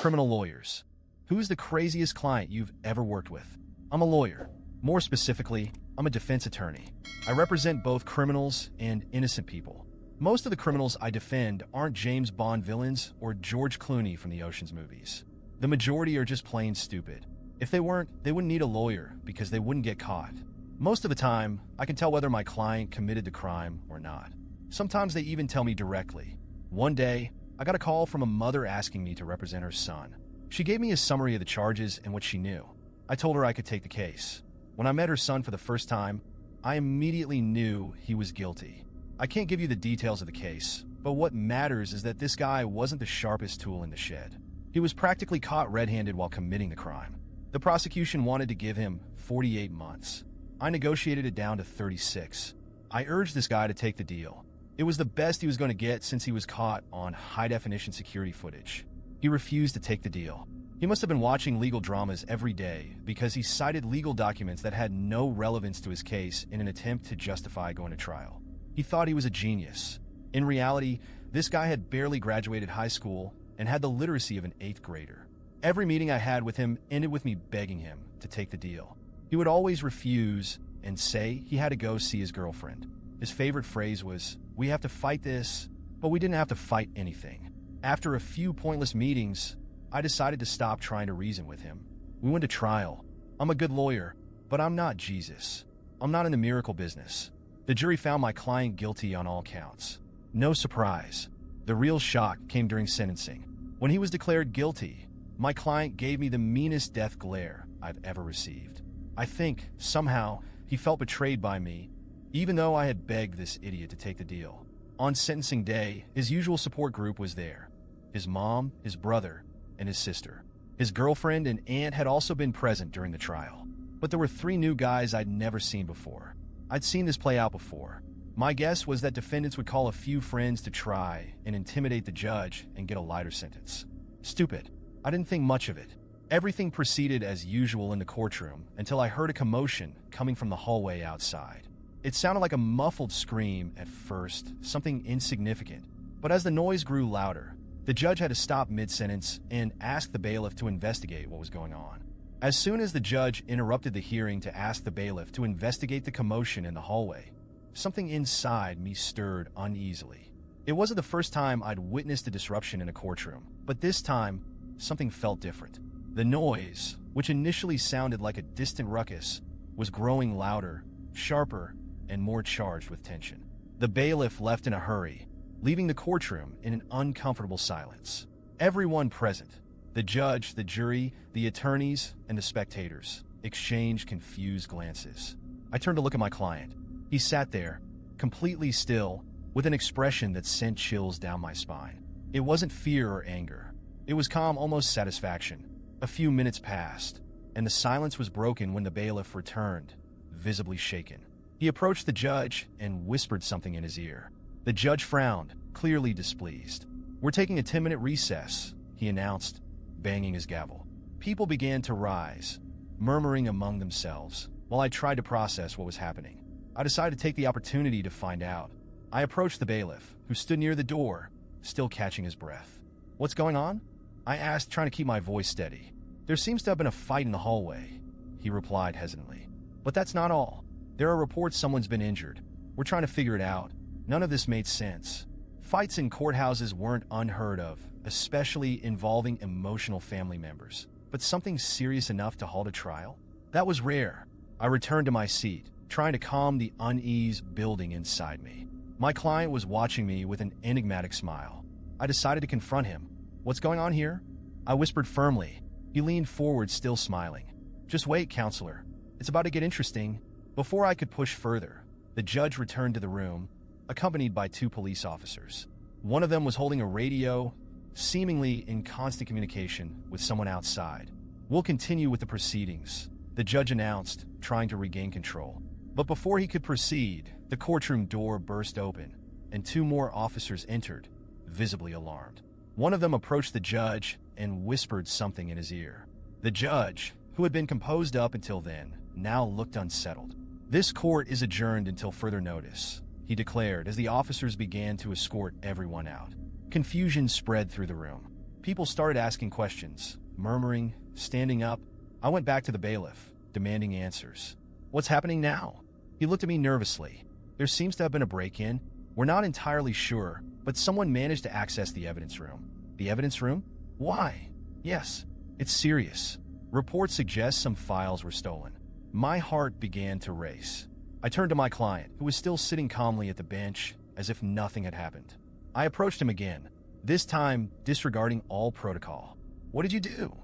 Criminal lawyers. Who's the craziest client you've ever worked with? I'm a lawyer. More specifically, I'm a defense attorney. I represent both criminals and innocent people. Most of the criminals I defend aren't James Bond villains or George Clooney from the Ocean's movies. The majority are just plain stupid. If they weren't, they wouldn't need a lawyer because they wouldn't get caught. Most of the time, I can tell whether my client committed the crime or not. Sometimes they even tell me directly. One day, I got a call from a mother asking me to represent her son. She gave me a summary of the charges and what she knew. I told her I could take the case. When I met her son for the first time, I immediately knew he was guilty. I can't give you the details of the case, but what matters is that this guy wasn't the sharpest tool in the shed. He was practically caught red-handed while committing the crime. The prosecution wanted to give him 48 months. I negotiated it down to 36. I urged this guy to take the deal. It was the best he was going to get since he was caught on high-definition security footage. He refused to take the deal. He must have been watching legal dramas every day because he cited legal documents that had no relevance to his case in an attempt to justify going to trial. He thought he was a genius. In reality, this guy had barely graduated high school and had the literacy of an 8th grader. Every meeting I had with him ended with me begging him to take the deal. He would always refuse and say he had to go see his girlfriend. His favorite phrase was, "We have to fight this," but we didn't have to fight anything. After a few pointless meetings, I decided to stop trying to reason with him. We went to trial. I'm a good lawyer, but I'm not Jesus. I'm not in the miracle business. The jury found my client guilty on all counts. No surprise. The real shock came during sentencing. When he was declared guilty, my client gave me the meanest death glare I've ever received. I think, somehow, he felt betrayed by me, even though I had begged this idiot to take the deal. On sentencing day, his usual support group was there. His mom, his brother, and his sister. His girlfriend and aunt had also been present during the trial. But there were 3 new guys I'd never seen before. I'd seen this play out before. My guess was that defendants would call a few friends to try and intimidate the judge and get a lighter sentence. Stupid. I didn't think much of it. Everything proceeded as usual in the courtroom until I heard a commotion coming from the hallway outside. It sounded like a muffled scream at first, something insignificant. But as the noise grew louder, the judge had to stop mid-sentence and ask the bailiff to investigate what was going on. As soon as the judge interrupted the hearing to ask the bailiff to investigate the commotion in the hallway, something inside me stirred uneasily. It wasn't the first time I'd witnessed a disruption in a courtroom, but this time, something felt different. The noise, which initially sounded like a distant ruckus, was growing louder, sharper, and more charged with tension. The bailiff left in a hurry, leaving the courtroom in an uncomfortable silence. Everyone present, the judge, the jury, the attorneys, and the spectators, exchanged confused glances. I turned to look at my client. He sat there, completely still, with an expression that sent chills down my spine. It wasn't fear or anger. It was calm, almost satisfaction. A few minutes passed, and the silence was broken when the bailiff returned, visibly shaken. He approached the judge and whispered something in his ear. The judge frowned, clearly displeased. "We're taking a 10-minute recess," he announced, banging his gavel. People began to rise, murmuring among themselves, while I tried to process what was happening. I decided to take the opportunity to find out. I approached the bailiff, who stood near the door, still catching his breath. "What's going on?" I asked, trying to keep my voice steady. "There seems to have been a fight in the hallway," he replied hesitantly. "But that's not all. There are reports someone's been injured. We're trying to figure it out. None of this made sense. Fights in courthouses weren't unheard of, especially involving emotional family members. But something serious enough to halt a trial? That was rare." I returned to my seat, trying to calm the unease building inside me. My client was watching me with an enigmatic smile. I decided to confront him. "What's going on here?" I whispered firmly. He leaned forward, still smiling. "Just wait, counselor. It's about to get interesting." Before I could push further, the judge returned to the room, accompanied by 2 police officers. One of them was holding a radio, seemingly in constant communication with someone outside. "We'll continue with the proceedings," the judge announced, trying to regain control. But before he could proceed, the courtroom door burst open, and 2 more officers entered, visibly alarmed. One of them approached the judge and whispered something in his ear. The judge, who had been composed up until then, now looked unsettled. "This court is adjourned until further notice," he declared as the officers began to escort everyone out. Confusion spread through the room. People started asking questions, murmuring, standing up. I went back to the bailiff, demanding answers. What's happening now? He looked at me nervously. There seems to have been a break-in. We're not entirely sure, but someone managed to access the evidence room. The evidence room? Why? Yes, it's serious. Reports suggest some files were stolen. My heart began to race. I turned to my client, who was still sitting calmly at the bench, as if nothing had happened. I approached him again, this time disregarding all protocol. What did you do?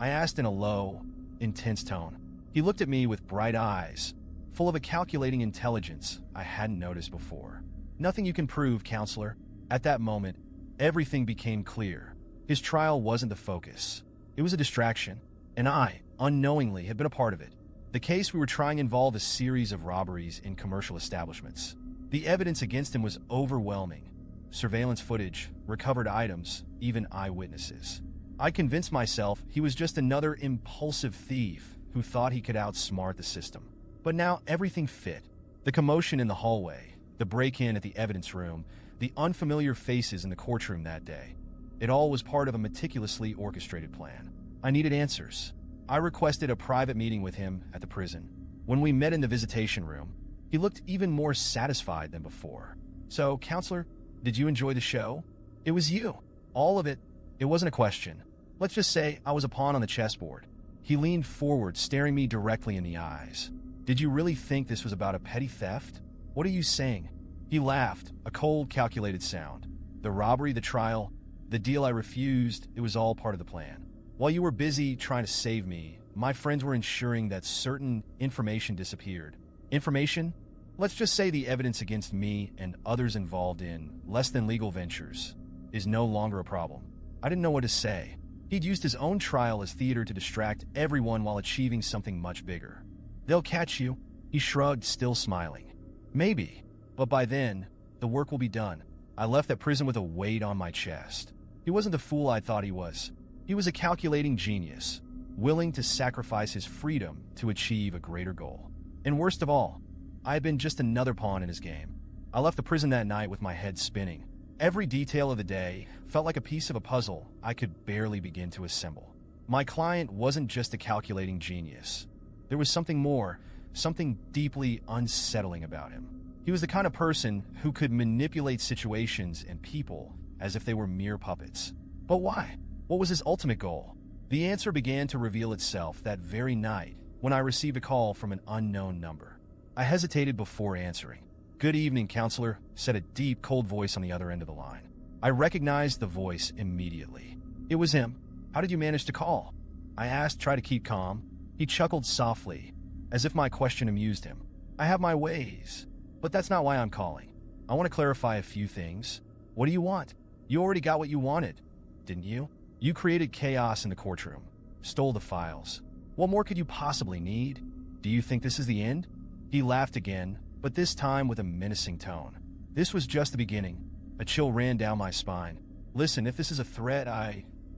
I asked in a low, intense tone. He looked at me with bright eyes, full of a calculating intelligence I hadn't noticed before. Nothing you can prove, counselor. At that moment, everything became clear. His trial wasn't the focus. It was a distraction, and I, unknowingly, had been a part of it. The case we were trying involved a series of robberies in commercial establishments. The evidence against him was overwhelming. Surveillance footage, recovered items, even eyewitnesses. I convinced myself he was just another impulsive thief who thought he could outsmart the system. But now everything fit. The commotion in the hallway, the break-in at the evidence room, the unfamiliar faces in the courtroom that day. It all was part of a meticulously orchestrated plan. I needed answers. I requested a private meeting with him at the prison. When we met in the visitation room, he looked even more satisfied than before. So, counselor, did you enjoy the show? It was you. All of it. It wasn't a question. Let's just say I was a pawn on the chessboard. He leaned forward, staring me directly in the eyes. Did you really think this was about a petty theft? What are you saying? He laughed, a cold, calculated sound. The robbery, the trial, the deal I refused, it was all part of the plan. While you were busy trying to save me, my friends were ensuring that certain information disappeared. Information? Let's just say the evidence against me and others involved in less-than-legal ventures is no longer a problem. I didn't know what to say. He'd used his own trial as theater to distract everyone while achieving something much bigger. They'll catch you, he shrugged, still smiling. Maybe, but by then, the work will be done. I left that prison with a weight on my chest. He wasn't the fool I thought he was. He was a calculating genius, willing to sacrifice his freedom to achieve a greater goal. And worst of all, I had been just another pawn in his game. I left the prison that night with my head spinning. Every detail of the day felt like a piece of a puzzle I could barely begin to assemble. My client wasn't just a calculating genius. There was something more, something deeply unsettling about him. He was the kind of person who could manipulate situations and people as if they were mere puppets. But why? What was his ultimate goal? The answer began to reveal itself that very night when I received a call from an unknown number. I hesitated before answering. "Good evening, counselor," said a deep, cold voice on the other end of the line. I recognized the voice immediately. It was him. "How did you manage to call?" I asked, try to keep calm. He chuckled softly, as if my question amused him. "I have my ways, but that's not why I'm calling. I want to clarify a few things. What do you want? You already got what you wanted, didn't you? You created chaos in the courtroom, stole the files. What more could you possibly need? Do you think this is the end?" He laughed again, but this time with a menacing tone. This was just the beginning. A chill ran down my spine. "Listen, if this is a threat,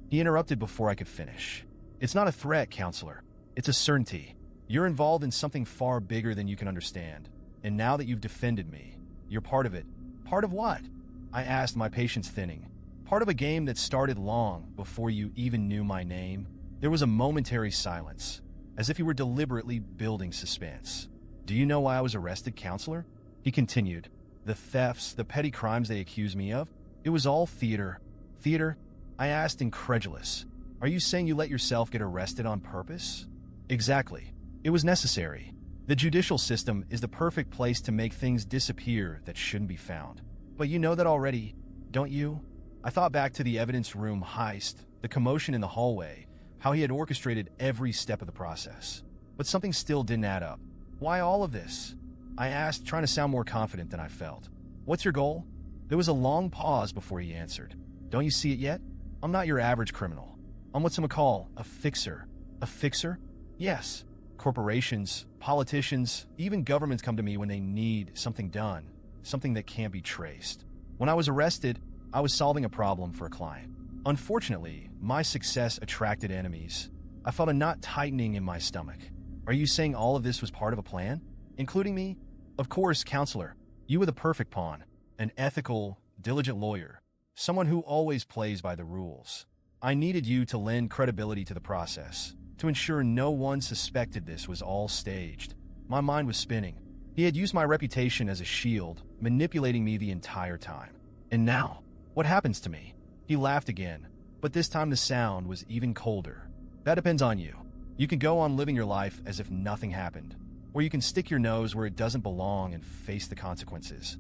He interrupted before I could finish. "It's not a threat, counselor. It's a certainty. You're involved in something far bigger than you can understand. And now that you've defended me, you're part of it." "Part of what?" I asked, my patience thinning. "Part of a game that started long before you even knew my name." There was a momentary silence, as if he were deliberately building suspense. "Do you know why I was arrested, counselor?" He continued. "The thefts, the petty crimes they accuse me of, it was all theater." "Theater?" I asked, incredulous. "Are you saying you let yourself get arrested on purpose?" "Exactly. It was necessary. The judicial system is the perfect place to make things disappear that shouldn't be found. But you know that already, don't you?" I thought back to the evidence room heist, the commotion in the hallway, how he had orchestrated every step of the process. But something still didn't add up. "Why all of this?" I asked, trying to sound more confident than I felt. "What's your goal?" There was a long pause before he answered. "Don't you see it yet? I'm not your average criminal. I'm what some call a fixer." "A fixer?" "Yes. Corporations, politicians, even governments come to me when they need something done, something that can't be traced. When I was arrested, I was solving a problem for a client. Unfortunately, my success attracted enemies. I felt a knot tightening in my stomach. Are you saying all of this was part of a plan? Including me?" "Of course, counselor. You were the perfect pawn. An ethical, diligent lawyer. Someone who always plays by the rules. I needed you to lend credibility to the process, to ensure no one suspected this was all staged. My mind was spinning. He had used my reputation as a shield, manipulating me the entire time. And now, what happens to me? He laughed again, but this time the sound was even colder. That depends on you. You can go on living your life as if nothing happened, or you can stick your nose where it doesn't belong and face the consequences.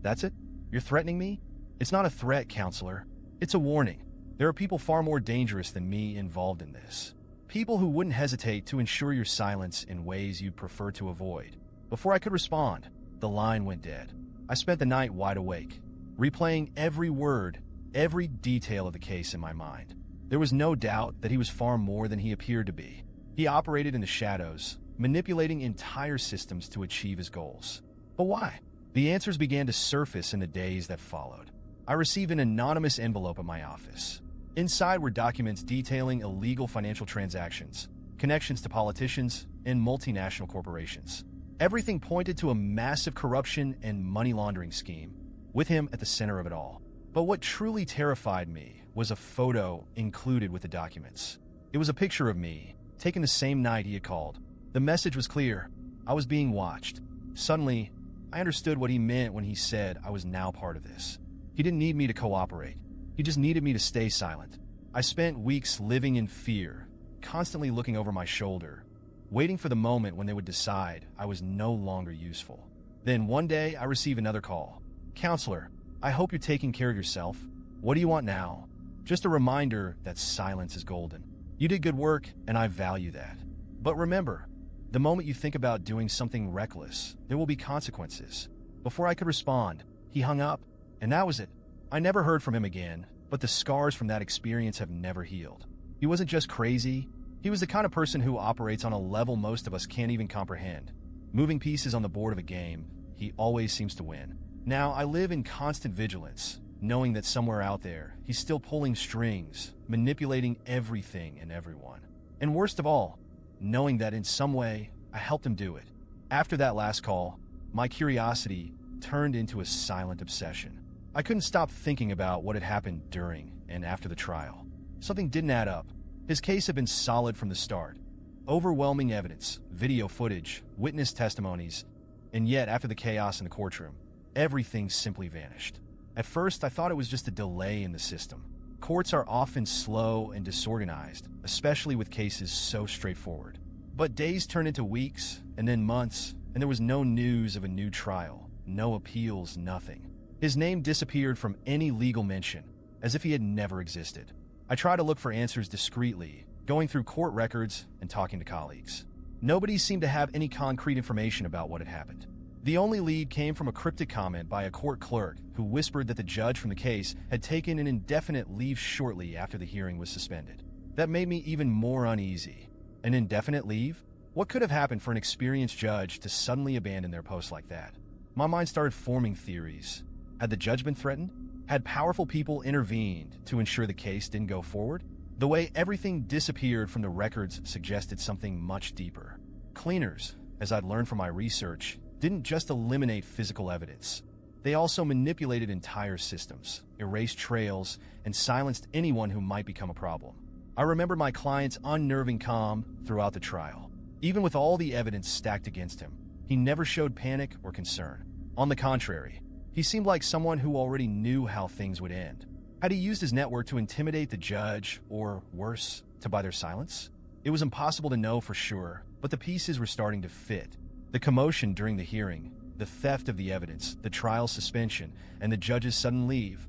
That's it? You're threatening me? It's not a threat, counselor. It's a warning. There are people far more dangerous than me involved in this. People who wouldn't hesitate to ensure your silence in ways you'd prefer to avoid. Before I could respond, the line went dead. I spent the night wide awake, replaying every word, every detail of the case in my mind. There was no doubt that he was far more than he appeared to be. He operated in the shadows, manipulating entire systems to achieve his goals. But why? The answers began to surface in the days that followed. I received an anonymous envelope at my office. Inside were documents detailing illegal financial transactions, connections to politicians, and multinational corporations. Everything pointed to a massive corruption and money laundering scheme, with him at the center of it all. But what truly terrified me was a photo included with the documents. It was a picture of me, taken the same night he had called. The message was clear. I was being watched. Suddenly, I understood what he meant when he said I was now part of this. He didn't need me to cooperate. He just needed me to stay silent. I spent weeks living in fear, constantly looking over my shoulder, waiting for the moment when they would decide I was no longer useful. Then one day, I received another call. "Counselor, I hope you're taking care of yourself. What do you want now?" Just a reminder that silence is golden. You did good work, and I value that. But remember, the moment you think about doing something reckless, there will be consequences. Before I could respond, he hung up, and that was it. I never heard from him again, but the scars from that experience have never healed. He wasn't just crazy. He was the kind of person who operates on a level most of us can't even comprehend. Moving pieces on the board of a game, he always seems to win. Now, I live in constant vigilance, knowing that somewhere out there, he's still pulling strings, manipulating everything and everyone. And worst of all, knowing that in some way, I helped him do it. After that last call, my curiosity turned into a silent obsession. I couldn't stop thinking about what had happened during and after the trial. Something didn't add up. His case had been solid from the start. Overwhelming evidence, video footage, witness testimonies, and yet after the chaos in the courtroom, everything simply vanished. At first, I thought it was just a delay in the system. Courts are often slow and disorganized, especially with cases so straightforward. But days turned into weeks, and then months, and there was no news of a new trial, no appeals, nothing. His name disappeared from any legal mention, as if he had never existed. I tried to look for answers discreetly, going through court records and talking to colleagues. Nobody seemed to have any concrete information about what had happened. The only lead came from a cryptic comment by a court clerk who whispered that the judge from the case had taken an indefinite leave shortly after the hearing was suspended. That made me even more uneasy. An indefinite leave? What could have happened for an experienced judge to suddenly abandon their post like that? My mind started forming theories. Had the judge been threatened? Had powerful people intervened to ensure the case didn't go forward? The way everything disappeared from the records suggested something much deeper. Cleaners, as I'd learned from my research, didn't just eliminate physical evidence. They also manipulated entire systems, erased trails, and silenced anyone who might become a problem. I remember my client's unnerving calm throughout the trial. Even with all the evidence stacked against him, he never showed panic or concern. On the contrary, he seemed like someone who already knew how things would end. Had he used his network to intimidate the judge, or worse, to buy their silence? It was impossible to know for sure, but the pieces were starting to fit. The commotion during the hearing, the theft of the evidence, the trial suspension, and the judge's sudden leave,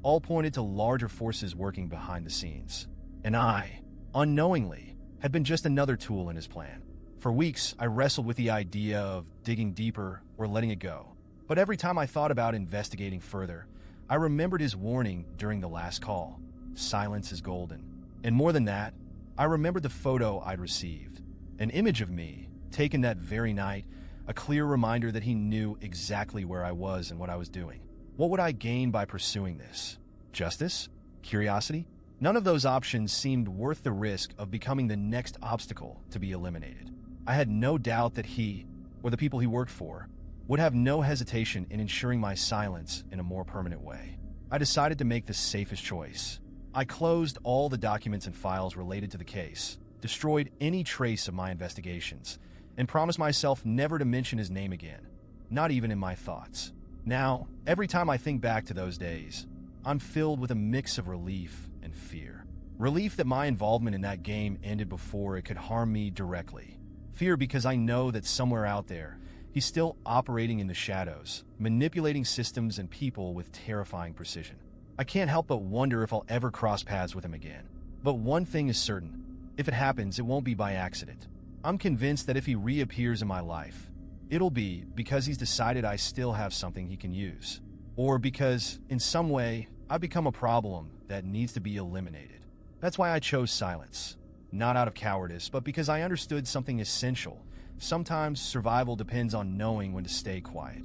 all pointed to larger forces working behind the scenes. And I, unknowingly, had been just another tool in his plan. For weeks, I wrestled with the idea of digging deeper or letting it go. But every time I thought about investigating further, I remembered his warning during the last call. Silence is golden. And more than that, I remembered the photo I'd received. An image of me, taken that very night, a clear reminder that he knew exactly where I was and what I was doing. What would I gain by pursuing this? Justice? Curiosity? None of those options seemed worth the risk of becoming the next obstacle to be eliminated. I had no doubt that he, or the people he worked for, would have no hesitation in ensuring my silence in a more permanent way. I decided to make the safest choice. I closed all the documents and files related to the case, destroyed any trace of my investigations, and promised myself never to mention his name again, not even in my thoughts. Now, every time I think back to those days, I'm filled with a mix of relief and fear. Relief that my involvement in that game ended before it could harm me directly. Fear because I know that somewhere out there, he's still operating in the shadows, manipulating systems and people with terrifying precision. I can't help but wonder if I'll ever cross paths with him again. But one thing is certain. If it happens, it won't be by accident. I'm convinced that if he reappears in my life, it'll be because he's decided I still have something he can use. Or because, in some way, I've become a problem that needs to be eliminated. That's why I chose silence. Not out of cowardice, but because I understood something essential. Sometimes survival depends on knowing when to stay quiet.